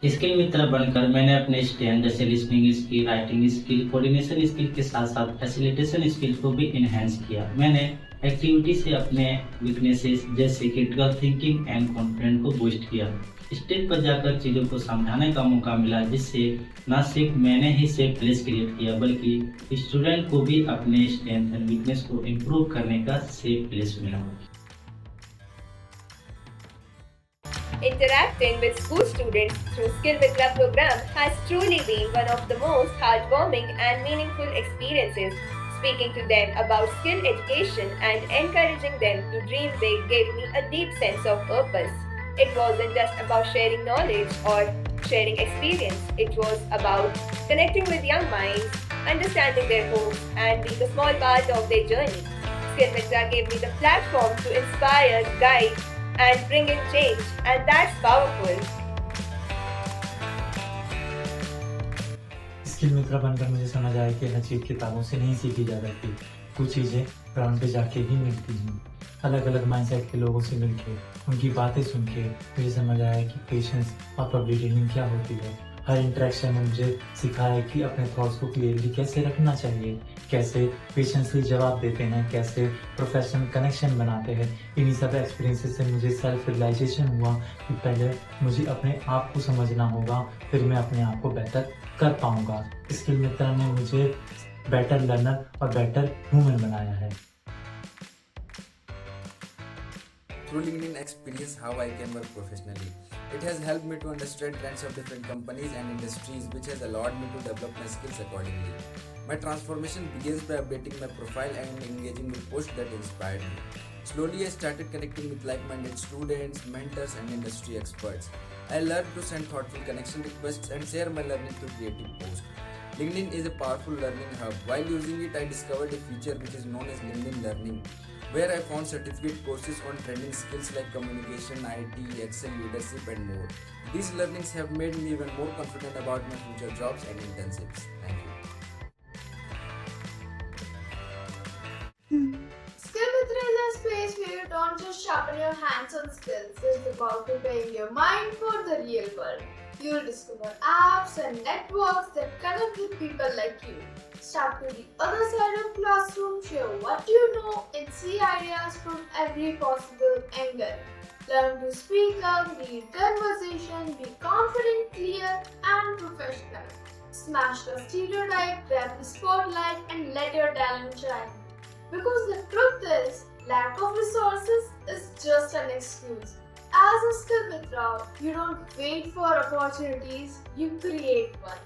Skill मित्र बनकर मैंने अपने स्ट्रेंथ जैसे listening skill, writing skill, coordination skill के साथ-साथ फैसिलिटेशन स्किल को भी एनहांस किया। मैंने एक्टिविटी से अपने वीकनेसेस जैसे क्रिटिकल थिंकिंग एंड कॉन्फिडेंस को बूस्ट किया। स्टेज पर जाकर चीज़ों को समझाने का मौका मिला, जिससे न सिर्फ मैंने ही सेफ प्लेस क्रिएट किया, बल्कि स्टूडेंट को भी अपने स्ट्रेंथ एंड वीकनेस को इम्प्रूव करने का सेफ प्लेस मिला। Interacting with school students through Skill Mitra program has truly been one of the most heartwarming and meaningful experiences. Speaking to them about skill education and encouraging them to dream big gave me a deep sense of purpose. It wasn't just about sharing knowledge or sharing experience, it was about connecting with young minds, understanding their hopes, and being a small part of their journey. Skill Mitra gave me the platform to inspire, guide, and bring in change, and that's powerful. Skill मित्र बनकर मुझे समझ आया कि हर चीज़ किताबों से नहीं सीखी जा सकती। कुछ चीज़ें ग्राउंड पे जाके ही मिलती हैं। अलग अलग माइंडसेट के लोगों से मिलके, उनकी बातें सुन के मुझे समझ आया कि पेशेंस और पब्लिक रीडिंग क्या होती है। हर इंटरेक्शन ने मुझे सिखाया कि अपने थॉट्स को क्लियरली कैसे रखना चाहिए, कैसे पेशेंसली जवाब देते हैं, कैसे प्रोफेशनल कनेक्शन बनाते हैं। इन्हीं सब एक्सपीरियंसेस से मुझे सेल्फ रियलाइजेशन हुआ कि पहले मुझे अपने आप को समझना होगा, फिर मैं अपने आप को बेहतर कर पाऊँगा। स्किल मित्र ने मुझे बेटर लर्नर और बेटर ह्यूमन बनाया है। Through LinkedIn experience how I can work professionally. It has helped me to understand trends of different companies and industries, which has allowed me to develop my skills accordingly. My transformation begins by updating my profile and engaging with posts that inspired me. Slowly I started connecting with like-minded students, mentors and industry experts. I learned to send thoughtful connection requests and share my learning through creative posts. LinkedIn is a powerful learning hub. While using it, I discovered a feature which is known as LinkedIn Learning, where I found certificate courses on trending skills like communication, IT, Excel, leadership, and more. These learnings have made me even more confident about my future jobs and internships. Thank you. Skill Mitra is a space where you don't just sharpen your hands-on skills, it's about preparing your mind for the real world. You'll discover apps and networks that connect with people like you. Step to the other side of classroom, share what you know, and see ideas from every possible angle. Learn to speak up, lead conversation, be confident, clear, and professional. Smash the stereotype, grab the spotlight, and let your talent shine. Because the truth is, lack of resources is just an excuse. As a skill mitra, you don't wait for opportunities, you create one.